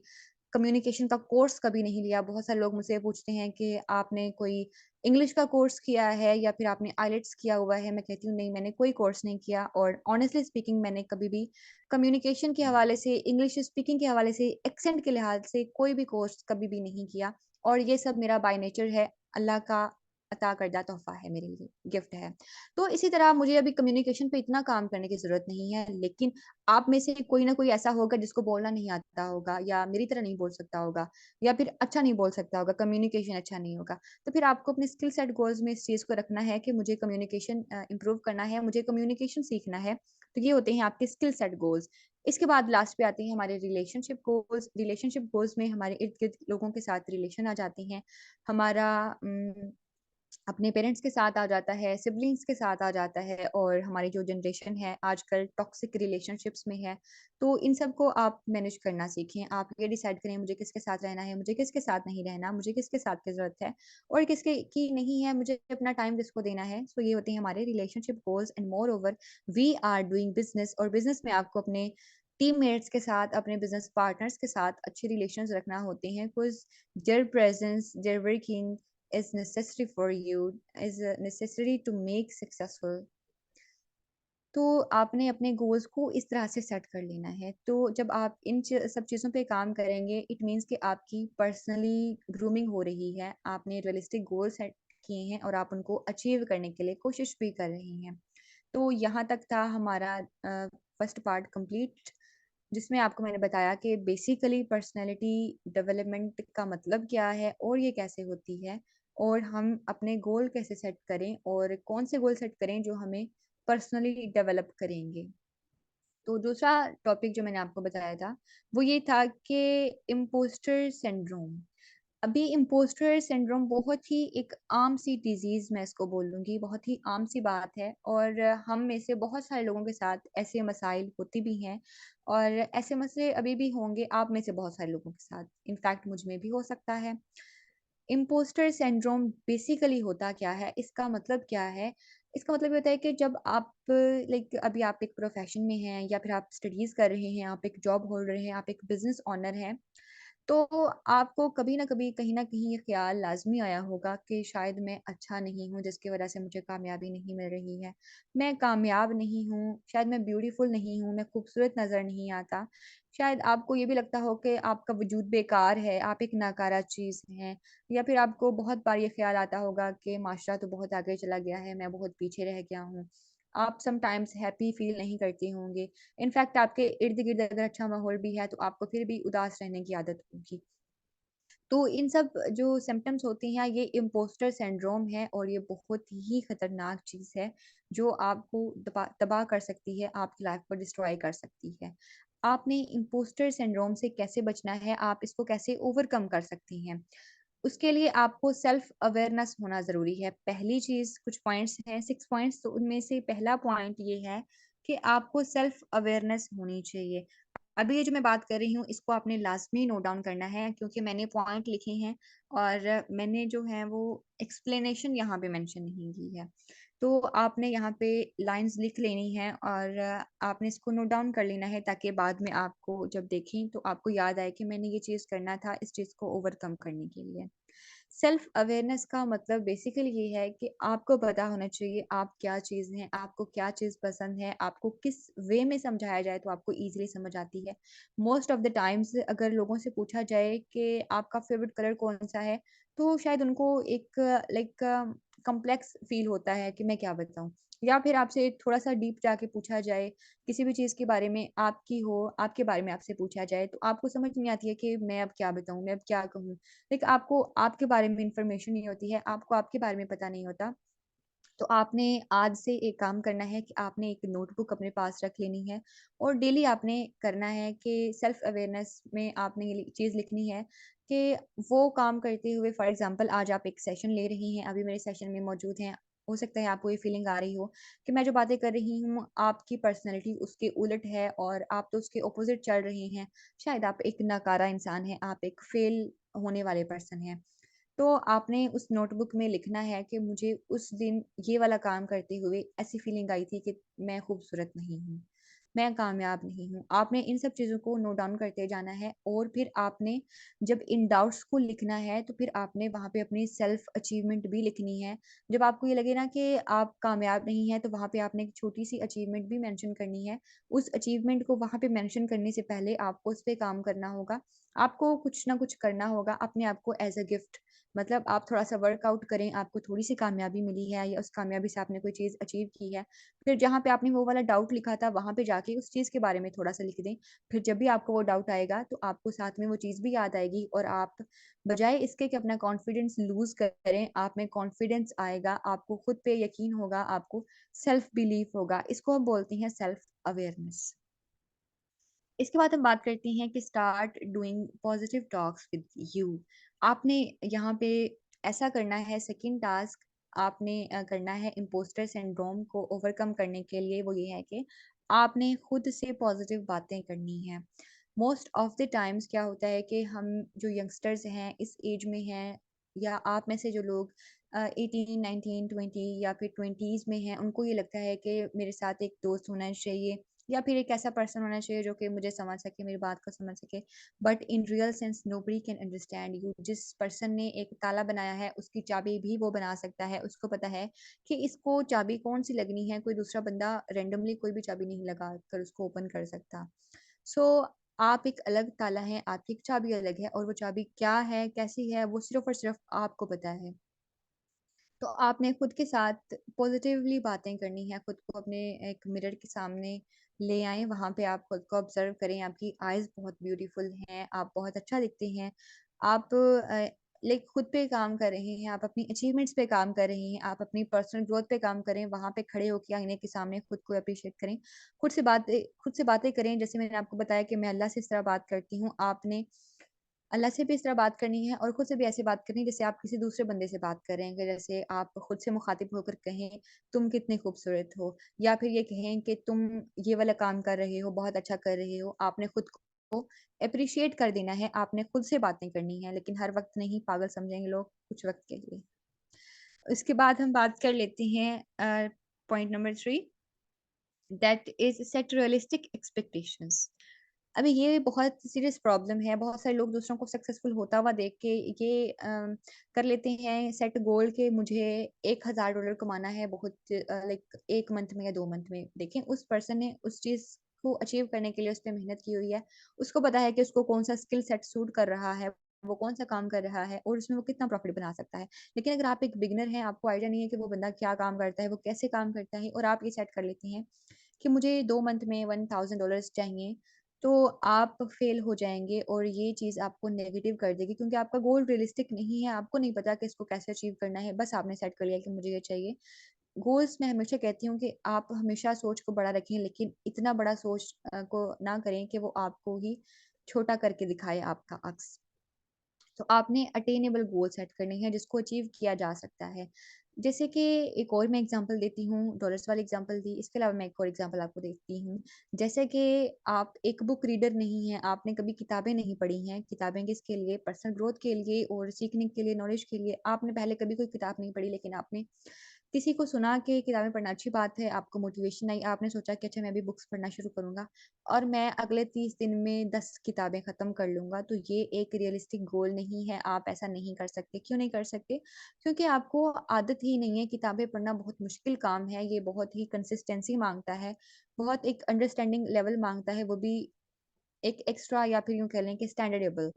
कम्युनिकेशन का कोर्स कभी नहीं लिया। बहुत सारे लोग मुझसे पूछते हैं कि आपने कोई इंग्लिश का कोर्स किया है, या फिर आपने आइलेट्स किया हुआ है? मैं कहती हूँ नहीं, मैंने कोई कोर्स नहीं किया, और ऑनेस्टली स्पीकिंग मैंने कभी भी कम्युनिकेशन के हवाले से, इंग्लिश स्पीकिंग के हवाले से, एक्सेंट के लिहाज से कोई भी कोर्स कभी भी नहीं किया, और ये सब मेरा बाय नेचर है, अल्लाह का अता करदा तोहफ़ा है मेरे लिए, गिफ्ट है। तो इसी तरह मुझे अभी कम्युनिकेशन पे इतना काम करने की ज़रूरत नहीं है, लेकिन आप में से कोई ना कोई ऐसा होगा जिसको बोलना नहीं आता होगा, या मेरी तरह नहीं बोल सकता होगा, या फिर अच्छा नहीं बोल सकता होगा, कम्युनिकेशन अच्छा नहीं होगा। तो फिर आपको अपने स्किल सेट गोल्स में इस चीज़ को रखना है कि मुझे कम्युनिकेशन इम्प्रूव करना है, मुझे कम्युनिकेशन सीखना है। तो ये होते हैं आपके स्किल सेट गोल्स। इसके बाद लास्ट पे आते हैं हमारे रिलेशनशिप गोल्स। रिलेशनशिप गोल्स में हमारे इर्द-गिर्द लोगों के साथ रिलेशन आ जाते हैं। हमारा अपने पेरेंट्स के साथ आ जाता है, सिबलिंग्स के साथ आ जाता है, और हमारी जो जनरेशन है आजकल टॉक्सिक रिलेशनशिप्स में है। तो इन सब को आप मैनेज करना सीखें। आप ये डिसाइड करें मुझे किसके साथ रहना है, मुझे किसके साथ नहीं रहना, मुझे किसके साथ की ज़रूरत है और किसके की नहीं है, मुझे अपना टाइम किसको देना है। सो ये होते हैं हमारे relationship goals, and moreover we are doing business, और बिज़नेस में आपको अपने टीममेट्स के साथ, अपने बिज़नेस पार्टनर्स के साथ अच्छे रिलेशंस रखना होते हैं, because their presence, their working is necessary for you, is necessary to make successful। तो आपने अपने गोल्स को इस तरह से सेट कर लेना है। तो जब आप इन सब चीज़ों पे काम करेंगे, इट मीन्स कि आपकी पर्सनली ग्रूमिंग हो रही है। आपने रियलिस्टिक गोल सेट किए हैं, और आप उनको अचीव करने के लिए कोशिश भी कर रही हैं। तो यहाँ तक था हमारा फर्स्ट पार्ट कंप्लीट, जिसमें आपको मैंने बताया कि बेसिकली पर्सनैलिटी डेवलपमेंट का मतलब क्या है, और ये कैसे होती है, और हम अपने गोल कैसे सेट करें, और कौन से गोल सेट करें जो हमें पर्सनली डेवलप करेंगे। तो दूसरा टॉपिक जो मैंने आपको बताया था, वो ये था कि इम्पोस्टर सिंड्रोम। अभी इम्पोस्टर सिंड्रोम बहुत ही एक आम सी डिज़ीज़ मैं इसको बोल लूँगी, बहुत ही आम सी बात है, और हम में से बहुत सारे लोगों के साथ ऐसे मसाइल होते भी हैं, और ऐसे मसले अभी भी होंगे आप में से बहुत सारे लोगों के साथ। इनफैक्ट मुझ में भी हो सकता है। इम्पोस्टर सिंड्रोम बेसिकली होता क्या है? इसका मतलब क्या है? इसका मतलब ये होता है कि जब आप लाइक अभी आप एक प्रोफ़ेशन में हैं या फिर आप स्टडीज़ कर रहे हैं, आप एक जॉब होल्डर हैं, आप एक बिज़नेस ओनर हैं, तो आपको कभी न कभी, कहीं न कहीं ये ख़्याल लाज़मी आया होगा कि शायद मैं अच्छा नहीं हूँ, जिसकी वज़ह से मुझे कामयाबी नहीं मिल रही है। मैं कामयाब नहीं हूँ, शायद मैं ब्यूटीफुल नहीं हूँ, मैं खूबसूरत नज़र नहीं आता। शायद आपको ये भी लगता हो कि आपका वजूद बेकार है, आप एक नाकारा चीज़ हैं, या फिर आपको बहुत बार ये ख़्याल आता होगा कि माशरा तो बहुत आगे चला गया है, मैं बहुत पीछे रह गया हूँ। आप समटाइम्स हैप्पी फ़ील नहीं करती होंगी। इनफैक्ट आपके इर्द-गिर्द अगर अच्छा माहौल भी है, तो आपको फिर भी उदास रहने की आदत होगी। तो इन सब जो सिम्पटम्स होती हैं, ये इम्पोस्टर सिंड्रोम है और ये बहुत ही खतरनाक चीज़ है, जो आपको तबाह कर सकती है, आपकी लाइफ को डिस्ट्रॉय कर सकती है। आपने इम्पोस्टर सिंड्रोम से कैसे बचना है, आप इसको कैसे ओवरकम कर सकती हैं? उसके लिए आपको सेल्फ अवेयरनेस होना ज़रूरी है। पहली चीज़, कुछ पॉइंट्स हैं, 6 पॉइंट्स, तो उनमें से पहला पॉइंट ये है कि आपको सेल्फ अवेयरनेस होनी चाहिए। अभी ये जो मैं बात कर रही हूँ, इसको आपने लाज़मी नोट डाउन करना है, क्योंकि मैंने पॉइंट लिखे हैं और मैंने जो है वो एक्सप्लेनेशन यहाँ पे मेंशन नहीं की है। तो आपने यहाँ पे लाइन्स लिख लेनी है और आपने इसको नोट डाउन कर लेना है, ताकि बाद में आपको जब देखें तो आपको याद आए कि मैंने ये चीज़ करना था इस चीज़ को ओवरकम करने के लिए। सेल्फ अवेयरनेस का मतलब बेसिकली ये है कि आपको पता होना चाहिए आप क्या चीज़ हैं, आपको क्या चीज़ पसंद है, आपको किस वे में समझाया जाए तो आपको ईज़िली समझ आती है। मोस्ट ऑफ द टाइम्स अगर लोगों से पूछा जाए कि आपका फ़ेवरेट कलर कौन-सा है, तो शायद उनको एक लाइक कॉम्प्लेक्स फ़ील होता है कि मैं क्या बताऊँ? या फिर आपसे थोड़ा-सा डीप जाके पूछा जाए, किसी भी चीज़ के बारे में आपकी हो, आपके बारे में आपसे पूछा जाए, तो आपको समझ नहीं आती है कि मैं अब क्या बताऊँ, मैं अब क्या कहूँ? लाइक आपको आपके बारे में इन्फॉर्मेशन नहीं होती है, आपको आपके बारे में पता नहीं होता। तो आपने आज से एक काम करना है कि आपने एक नोटबुक अपने पास रख लेनी है और डेली आपने करना है कि सेल्फ अवेयरनेस में आपने ये चीज़ लिखनी है कि वो काम करते हुए, फॉर एग्जांपल आज आप एक सेशन ले रही हैं, अभी मेरे सेशन में मौजूद हैं, हो सकता है आपको ये फीलिंग आ रही हो कि मैं जो बातें कर रही हूँ आपकी पर्सनैलिटी उसके उलट है और आप तो उसके ऑपोजिट चल रही हैं। शायद आप एक नकारा इंसान हैं, आप एक फेल होने वाले पर्सन हैं। तो आपने उस नोटबुक में लिखना है कि मुझे उस दिन ये वाला काम करते हुए ऐसी फीलिंग आई थी कि मैं खूबसूरत नहीं हूँ, मैं कामयाब नहीं हूँ। आपने इन सब चीज़ों को नोट डाउन करते जाना है और फिर आपने जब इन डाउट्स को लिखना है, तो फिर आपने वहाँ पे अपनी सेल्फ अचीवमेंट भी लिखनी है। जब आपको ये लगे ना कि आप कामयाब नहीं हैं, तो वहाँ पे आपने एक छोटी-सी अचीवमेंट भी मेंशन करनी है। उस अचीवमेंट को वहाँ पे मेंशन करने से पहले आपको उस पे काम करना होगा। आपको कुछ ना कुछ करना होगा अपने आप को एज़ अ गिफ्ट। मतलब आप थोड़ा-सा वर्कआउट करें, आपको थोड़ी-सी कामयाबी मिली है या उस कामयाबी से आपने कोई चीज़ अचीव की है। फिर जहाँ पे आपने वो वाला डाउट लिखा था, वहाँ पे जाके उस चीज़ के बारे में थोड़ा-सा लिख दें। फिर जब भी आपको वो डाउट आएगा, तो आपको साथ में वो चीज़ भी याद आएगी और आप बजाय इसके कि अपना कॉन्फिडेंस लूज़ करें, आप में कॉन्फिडेंस आएगा, आपको खुद पे यकीन होगा, आपको सेल्फ बिलीफ होगा। इसको हम बोलते हैं सेल्फ अवेयरनेस। इसके बाद हम बात करते हैं कि start doing positive talks with you. आपने यहाँ पे ऐसा करना है, सेकंड टास्क आपने करना है इम्पोस्टर सिंड्रोम को ओवरकम करने के लिए, वो ये है कि आपने खुद से पॉजिटिव बातें करनी है। मोस्ट ऑफ द टाइम्स क्या होता है कि हम जो यंगस्टर्स हैं इस एज में हैं, या आप में से जो लोग 18 19 20 या फिर 20s में हैं, उनको ये लगता है कि मेरे साथ एक दोस्त होना चाहिए या फिर एक ऐसा पर्सन होना चाहिए जो कि मुझे समझ सके, मेरी बात को समझ सके। But in real sense nobody can understand you. जिस पर्सन ने एक ताला बनाया है, उसकी चाबी भी वो बना सकता है। उसको पता है कि इसको चाबी कौन-सी लगनी है, कोई दूसरा बंदा रैंडमली कोई भी चाबी नहीं लगा कर उसको ओपन कर सकता। सो आप एक अलग ताला हैं, आपकी एक चाबी अलग है और वो चाबी क्या है, कैसी है, वो सिर्फ़ और सिर्फ़ आपको पता है। तो आपने खुद के साथ पॉजिटिवली बातें करनी है, खुद को अपने एक मिरर के सामने ले आएँ, वहाँ पे आप खुद को ऑब्ज़र्व करें, आपकी आइज़ बहुत ब्यूटीफुल हैं, आप बहुत अच्छा दिखते हैं। आप लाइक खुद पे काम कर रहे हैं, आप अपनी अचीवमेंट्स पे काम कर रहे हैं, आप अपनी पर्सनल ग्रोथ पे काम करें, वहाँ पे खड़े होके आईने के सामने खुद को एप्रिशिएट करें। खुद से बातें करें, जैसे मैंने आपको बताया कि मैं अल्लाह से इस तरह बात करती हूँ, आपने अल्लाह से भी इस तरह बात करनी है और खुद से भी ऐसे बात करनी है जैसे आप किसी दूसरे बंदे से बात कर रहे हैं, कि जैसे आप खुद से मुखातिब होकर कहें तुम कितने खूबसूरत हो, या फिर ये कहें कि तुम ये वाला काम कर रहे हो, बहुत अच्छा कर रहे हो। आपने खुद को अप्रिशिएट कर देना है, आपने खुद से बातें करनी है, लेकिन हर वक्त नहीं, पागल समझेंगे लोग कुछ वक्त के लिए। उसके बाद हम बात कर लेते हैं point number 3, that is set realistic expectations. अभी ये बहुत सीरियस प्रॉब्लम है। बहुत सारे लोग दूसरों को सक्सेसफुल होता हुआ देख के ये कर लेते हैं सेट गोल कि मुझे $1000 कमाना है बहुत लाइक 1 मंथ में या 2 मंथ में। देखें उस पर्सन ने उस चीज़ को अचीव करने के लिए उस पे मेहनत की हुई है। उसको पता है कि उसको कौन-सा स्किल सेट सूट कर रहा है, वो कौन-सा काम कर रहा है और उसमें वो कितना प्रॉफिट बना सकता है। लेकिन अगर आप एक बिगिनर हैं, आपको आइडिया नहीं है कि वो बंदा क्या काम करता है, वो कैसे काम करता है और आप ये सेट कर लेती हैं कि मुझे 2 मंथ में $1000 चाहिए, तो आप फेल हो जाएँगे और ये चीज़ आपको नेगेटिव कर देगी क्योंकि आपका गोल रियलिस्टिक नहीं है, आपको नहीं पता कि इसको कैसे अचीव करना है, बस आपने सेट कर लिया कि मुझे ये चाहिए। गोल्स मैं हमेशा कहती हूँ कि आप हमेशा सोच को बड़ा रखें लेकिन इतना बड़ा सोच को ना करें कि वो आपको ही छोटा करके दिखाए आपका अक्स। तो आपने अटेनेबल गोल सेट करने हैं जिसको अचीव किया जा सकता है। जैसे कि एक और मैं एग्ज़ाम्पल देती हूँ, डॉलर्स वाली एग्ज़ाम्पल दी, इसके अलावा मैं एक और एग्ज़ाम्पल आपको देती हूँ। जैसे कि आप एक बुक रीडर नहीं हैं, आपने कभी किताबें नहीं पढ़ी हैं, किताबें किसके लिए? पर्सनल ग्रोथ के लिए और सीखने के लिए, नॉलेज के लिए। आपने पहले कभी कोई किताब नहीं पढ़ी लेकिन आपने किसी को सुना कि किताबें पढ़ना अच्छी बात है, आपको मोटिवेशन आई, आपने सोचा कि अच्छा मैं भी बुक्स पढ़ना शुरू करूँगा और मैं अगले 30 दिन में 10 किताबें ख़त्म कर लूँगा, तो ये एक रियलिस्टिक गोल नहीं है, आप ऐसा नहीं कर सकते। क्यों नहीं कर सकते? क्योंकि आपको आदत ही नहीं है, किताबें पढ़ना बहुत मुश्किल काम है, ये बहुत ही कंसिस्टेंसी माँगता है, बहुत एक अंडरस्टैंडिंग लेवल माँगता है, वो भी एक एक्स्ट्रा या फिर यूँ कह लें कि स्टैंडर्डेबल।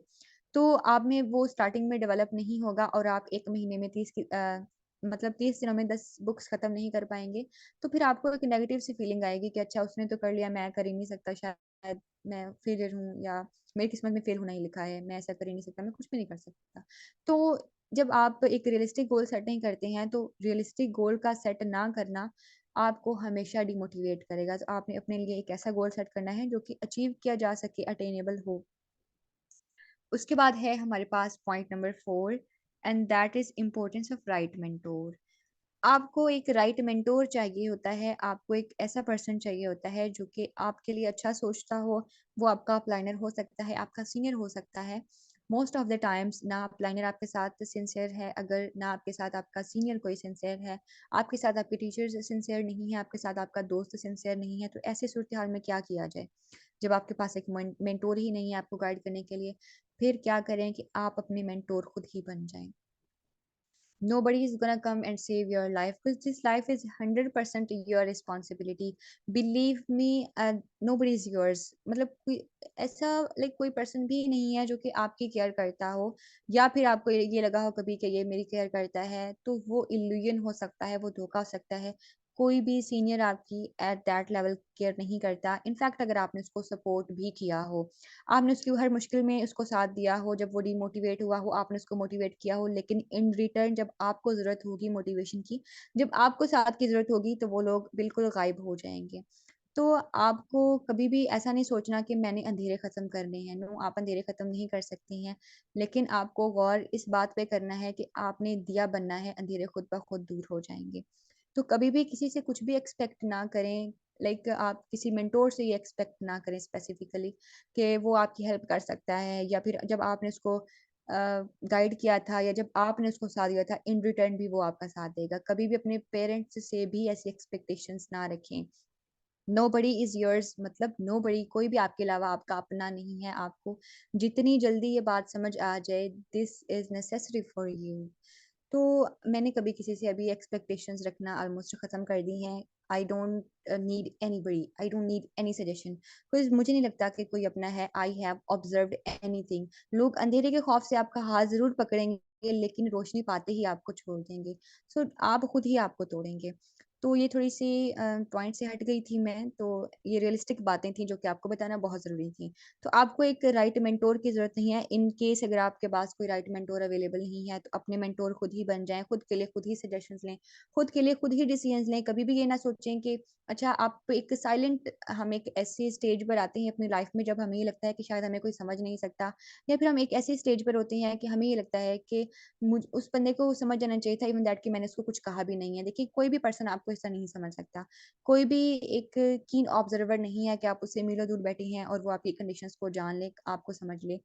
तो आप में वो स्टार्टिंग में डेवलप नहीं होगा और आप 1 महीने में 30 दिनों में 10 बुक्स खत्म नहीं कर पाएँगे, तो फिर आपको एक नेगेटिव सी फीलिंग आएगी कि अच्छा उसने तो कर लिया, मैं कर ही नहीं सकता, शायद मैं फेलियर हूँ या मेरी किस्मत में फेल होना ही लिखा है, मैं ऐसा कर ही नहीं सकता, मैं कुछ भी नहीं कर सकता। तो जब आप एक रियलिस्टिक गोल सेट नहीं करते हैं, तो रियलिस्टिक गोल का सेट ना करना आपको हमेशा डिमोटिवेट करेगा। तो आपने अपने लिए एक ऐसा गोल सेट करना है जो कि अचीव किया जा सके, अटेनेबल हो। उसके बाद है हमारे पास point number 4, and that is importance of right mentor. आपको एक राइट मेंटोर चाहिए होता है, आपको एक ऐसा पर्सन चाहिए होता है जो कि आपके लिए अच्छा सोचता हो, वो आपका अपलाइनर हो सकता है, आपका सीनियर हो सकता है। मोस्ट ऑफ द टाइम्स ना अपलाइनर आपके साथ सिंसियर है, अगर ना आपके साथ आपका सीनियर कोई सिंसियर है, आपके साथ आपके टीचर्स सिंसियर नहीं है, आपके साथ आपका दोस्त सिंसियर नहीं है, तो ऐसी सूरत-हाल में क्या किया जाए? जब आपके पास एक मेंटोर ही नहीं है आपको गाइड करने के लिए, फिर क्या करें कि आप अपने मेंटोर खुद ही बन जाएँ। Nobody is gonna come and save your life because this life is 100% your responsibility. Believe me, nobody is yours. मतलब कोई ऐसा लाइक कोई पर्सन भी नहीं है जो कि आपकी केयर करता हो या फिर आपको ये लगा हो कभी कि ये मेरी केयर करता है, तो वो इल्यूजन हो सकता है, वो धोखा हो सकता है। कोई भी सीनियर आपकी एट दैट लेवल केयर नहीं करता। इनफैक्ट अगर आपने उसको सपोर्ट भी किया हो, आपने उसकी हर मुश्किल में उसको साथ दिया हो, जब वो डिमोटिवेट हुआ हो, आपने उसको मोटिवेट किया हो, लेकिन इन रिटर्न जब आपको ज़रूरत होगी मोटिवेशन की, जब आपको साथ की ज़रूरत होगी, तो वो लोग बिल्कुल गायब हो जाएँगे। तो आपको कभी भी ऐसा नहीं सोचना कि मैंने अंधेरे ख़त्म करने हैं। नो, आप अंधेरे ख़त्म नहीं कर सकती हैं, लेकिन आपको गौर इस बात पे करना है कि आपने दिया बनना है, अंधेरे खुद ब खुद दूर हो जाएँगे। तो कभी भी किसी से कुछ भी एक्सपेक्ट ना करें, लाइक आप किसी मेंटोर से ये एक्सपेक्ट ना करें स्पेसिफिकली कि वो आपकी हेल्प कर सकता है या फिर जब आपने उसको गाइड किया था या जब आपने उसको साथ दिया था, इन रिटर्न भी वो आपका साथ देगा। कभी भी अपने पेरेंट्स से भी ऐसी एक्सपेक्टेशंस ना रखें। नोबडी इज़ योर्स, मतलब नोबडी, कोई भी आपके अलावा आपका अपना नहीं है। आपको जितनी जल्दी ये बात समझ आ जाए, this is necessary for you. तो मैंने कभी किसी से अभी एक्सपेक्टेशंस रखना ऑलमोस्ट ख़त्म कर दी हैं। I don't need anybody, I don't need any suggestion, because मुझे नहीं लगता कि कोई अपना है। I have observed anything. लोग अंधेरे के खौफ से आपका हाथ ज़रूर पकड़ेंगे, लेकिन रोशनी पाते ही आपको छोड़ देंगे। सो आप खुद ही आपको तोड़ेंगे। तो ये थोड़ी-सी पॉइंट से हट गई थी मैं, तो ये रियलिस्टिक बातें थी जो कि आपको बताना बहुत ज़रूरी थी। तो आपको एक राइट मेंटोर की ज़रूरत नहीं है। इन केस अगर आपके पास कोई राइट मेंटोर अवेलेबल नहीं है, तो अपने मेंटोर खुद ही बन जाएँ, खुद के लिए खुद ही सजेशंस लें, खुद के लिए खुद ही डिसीजंस लें। कभी भी ये ना सोचें कि अच्छा आप एक साइलेंट हम एक ऐसी स्टेज पर आते हैं अपनी लाइफ में जब हमें ये लगता है कि शायद हमें कोई समझ नहीं सकता या फिर हम एक ऐसी स्टेज पर होते हैं कि हमें ये लगता है कि मुझ उस बंदे को समझ जाना चाहिए था इवन दैट कि मैंने उसको कुछ कहा भी नहीं है। देखिए कोई भी पर्सन आपको ऐसा नहीं समझ सकता। कोई भी एक कीन ऑब्जर्वर नहीं है कि आप उससे मीलों दूर बैठे हैं और वो आपकी कंडीशंस को जान ले, आपको समझ ले,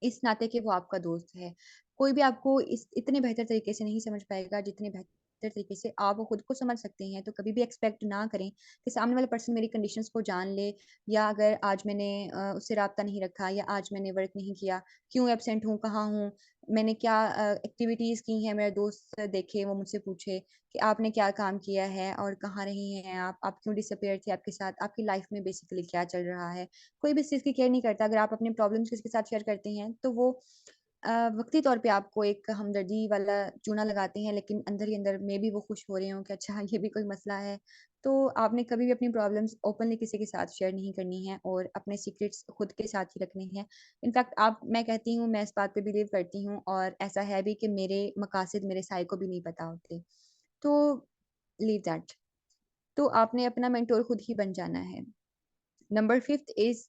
इस नाते कि वो आपका दोस्त है। कोई भी आपको इस इतने बेहतर तरीके से नहीं समझ पाएगा जितने बेहतर बेहतर तरीके से आप खुद को समझ सकते हैं, तो कभी भी एक्सपेक्ट ना करें कि सामने वाला पर्सन मेरी कंडीशंस को जान ले, या अगर आज मैंने उससे राब्ता नहीं रखा या आज मैंने वर्क नहीं किया, क्यों एब्सेंट हूँ, कहाँ हूँ, मैंने क्या एक्टिविटीज़ की हैं, मेरा दोस्त देखे, वो मुझसे पूछे कि आपने क्या काम किया है और कहाँ रही हैं आप क्यों डिसअपीयर थे, आपके साथ आपकी लाइफ में बेसिकली क्या चल रहा है। कोई भी इस चीज़ की केयर नहीं करता। अगर आप अपनी प्रॉब्लम्स किसी के साथ शेयर करते हैं, तो वो वक़्ती तौर पे आपको एक हमदर्दी वाला चूना लगाते हैं, लेकिन अंदर ही अंदर मेबी वो खुश हो रहे हों कि अच्छा ये भी कोई मसला है। तो आपने कभी भी अपनी प्रॉब्लम्स ओपनली किसी के साथ शेयर नहीं करनी है और अपने सीक्रेट्स खुद के साथ ही रखने हैं। इनफैक्ट आप मैं कहती हूँ, मैं इस बात पे बिलीव करती हूँ और ऐसा है भी कि मेरे मकासद मेरे साए को भी नहीं पता होते। तो लीव दैट। तो आपने अपना मेंटर खुद ही बन जाना है। Number 5th is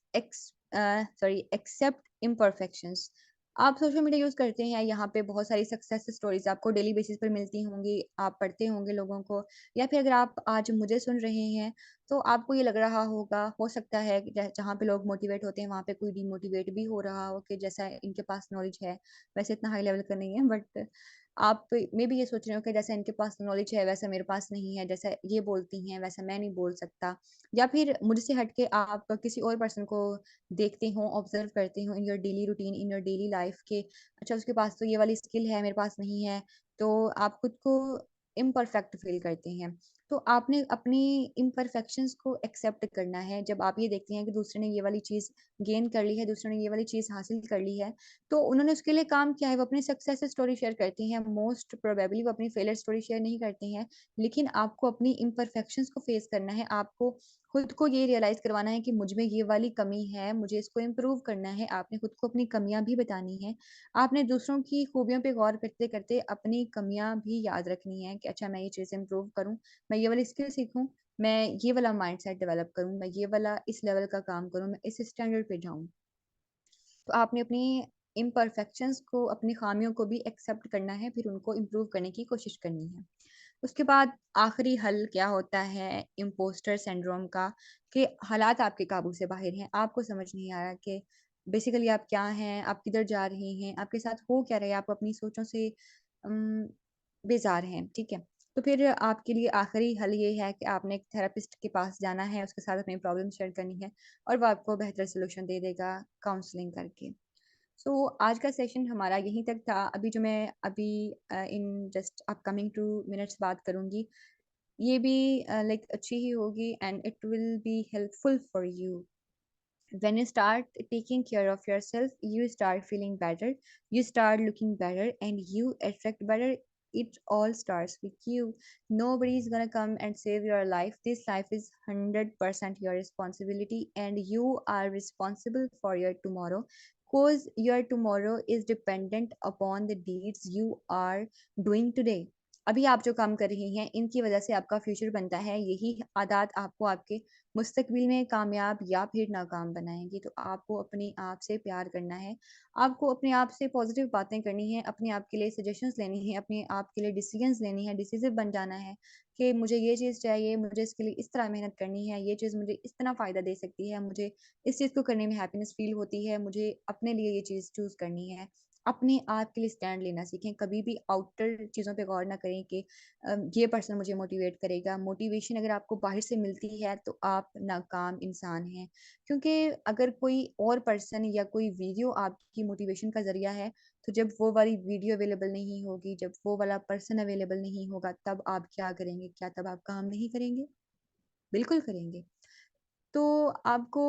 accept imperfections. आप सोशल मीडिया यूज़ करते हैं, यहाँ पे बहुत सारी सक्सेस स्टोरीज़ आपको डेली बेसिस पर मिलती होंगी, आप पढ़ते होंगे लोगों को, या फिर अगर आप आज मुझे सुन रहे हैं, तो आपको ये लग रहा होगा, हो सकता है कि जहाँ पे लोग मोटिवेट होते हैं, वहाँ पे कोई डिमोटिवेट भी हो रहा हो कि जैसा इनके पास नॉलेज है, वैसे इतना हाई लेवल का नहीं है, बट आप मे बी ये सोच रहे हो कि जैसा इनके पास नॉलेज है, वैसा मेरे पास नहीं है, जैसा ये बोलती हैं, वैसा मैं नहीं बोल सकता। या फिर मुझसे हट के आप किसी और पर्सन को देखते हो, ऑब्जर्व करते हो in your daily routine, in your daily life के अच्छा उसके पास तो ये वाली स्किल है, मेरे पास नहीं है, तो आप खुद को इम्परफेक्ट फील करते हैं। तो आपने अपनी इम्परफेक्शंस को एक्सेप्ट करना है। जब आप ये देखते हैं कि दूसरे ने ये वाली चीज़ गेन कर ली है, दूसरे ने ये वाली चीज़ हासिल कर ली है, तो उन्होंने उसके लिए काम किया है, वो अपनी सक्सेस स्टोरी शेयर करते हैं। मोस्ट प्रोबेबली वो अपनी फेलियर स्टोरी शेयर नहीं करते हैं, लेकिन आपको अपनी इम्परफेक्शंस को फेस करना है। आपको खुद को ये रियलाइज़ करवाना है कि मुझ में ये वाली कमी है, मुझे इसको इम्प्रूव करना है। आपने खुद को अपनी कमियाँ भी बतानी हैं। आपने दूसरों की खूबियों पे गौर करते-करते अपनी कमियाँ भी याद रखनी है कि अच्छा मैं ये चीज़ इम्प्रूव करूँ, मैं ये वाली स्किल सीखूँ, मैं ये वाला माइंडसेट डेवलप करूँ, मैं ये वाला इस लेवल का काम करूँ, मैं इस स्टैंडर्ड पे जाऊँ। तो आपने अपनी इम्परफेक्शंस को, अपनी खामियों को भी एक्सेप्ट करना है, फिर उनको इम्प्रूव करने की कोशिश करनी है। उसके बाद आखिरी हल क्या होता है इम्पोस्टर सिंड्रोम का, कि हालात आपके काबू से बाहर हैं, आपको समझ नहीं आ रहा कि बेसिकली आप क्या हैं, आप किधर जा रहे हैं, आपके साथ हो क्या रहा है, आप अपनी सोचों से उम, बेज़ार हैं, ठीक है? तो फिर आपके लिए आखिरी हल ये है कि आपने एक थेरेपिस्ट के पास जाना है, उसके साथ अपनी प्रॉब्लम शेयर करनी है और वो आपको बेहतर सॉल्यूशन दे देगा काउंसलिंग करके। सो आज का सेशन हमारा यहीं तक था। अभी जो मैं अभी इन जस्ट अपकमिंग 2 मिनट्स बात करूँगी, ये भी लाइक अच्छी ही होगी and it will be helpful for you. When you start taking care of yourself, you start feeling better, you start looking better, and you attract better. It all starts with you. Nobody's gonna come and save your life. This life is 100% your responsibility, and you are responsible for your tomorrow. Because your tomorrow is dependent upon the deeds you are doing today. अभी आप जो काम कर रही हैं, इनकी वजह से आपका फ्यूचर बनता है। यही आदत आपको आपके मुस्तकबिल में कामयाब या फिर नाकाम बनाएँगी। तो आपको अपने आप से प्यार करना है, आपको अपने आप से पॉज़िटिव बातें करनी हैं, अपने आप के लिए सजेशंस लेनी हैं, अपने आप के लिए डिसीजंस लेनी है, डिसिसिव बन जाना है कि मुझे ये चीज़ चाहिए, मुझे इसके लिए इस तरह मेहनत करनी है, ये चीज़ मुझे इस तरह फ़ायदा दे सकती है, मुझे इस चीज़ को करने में हैप्पीनेस फ़ील होती है, मुझे अपने लिए ये चीज़ चूज़ करनी है। अपने आप के लिए स्टैंड लेना सीखें, कभी भी आउटर चीज़ों पे गौर ना करें कि ये पर्सन मुझे मोटिवेट करेगा। मोटिवेशन अगर आपको बाहर से मिलती है तो आप नाकाम इंसान हैं। क्योंकि अगर कोई और पर्सन या कोई वीडियो आपकी मोटिवेशन का ज़रिया है, तो जब वो वाली वीडियो अवेलेबल नहीं होगी, जब वो वाला पर्सन अवेलेबल नहीं होगा, तब आप क्या करेंगे? क्या तब आप काम नहीं करेंगे? बिल्कुल करेंगे। तो आपको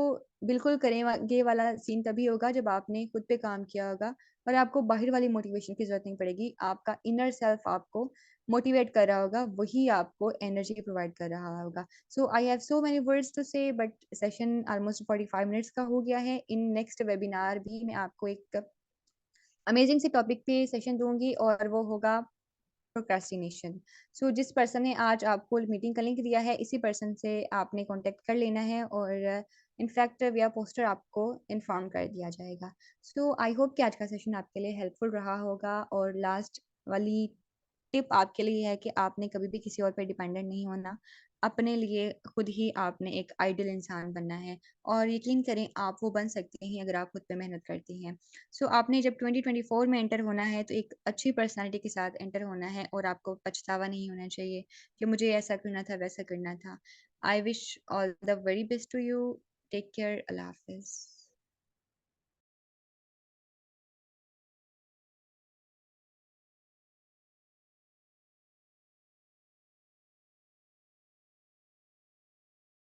बिल्कुल करेंगे वाला सीन तभी होगा जब आपने खुद पे काम किया होगा और आपको बाहर वाली मोटिवेशन की ज़रूरत नहीं पड़ेगी। आपका इनर सेल्फ आपको मोटिवेट कर रहा होगा, वही आपको एनर्जी प्रोवाइड कर रहा होगा। So I have so many words to say but session almost 45 minutes का हो गया है। इन नेक्स्ट वेबिनार भी मैं आपको एक अमेजिंग से टॉपिक पे सेशन दूँगी और वो होगा प्रोक्रेस्टिनेशन। सो जिस पर्सन ने आज आपको मीटिंग का लिंक दिया है, इसी पर्सन से आपने कॉन्टैक्ट कर लेना है और इनफैक्ट विया पोस्टर आपको इन्फॉर्म कर दिया जाएगा। सो आई होप कि आज का सेशन आपके लिए हेल्पफुल रहा होगा और लास्ट वाली टिप आपके लिए है कि आपने कभी भी किसी और पे डिपेंडेंट नहीं होना। अपने लिए खुद ही आपने एक आइडियल इंसान बनना है और यकीन करें आप वो बन सकते हैं अगर आप खुद पे मेहनत करती हैं। सो आपने जब 2024 में एंटर होना है तो एक अच्छी पर्सनैलिटी के साथ एंटर होना है और आपको पछतावा नहीं होना चाहिए कि मुझे ऐसा करना था, वैसा करना था। I wish all the very best to you. Take care. अल्लाह हाफ़िज़।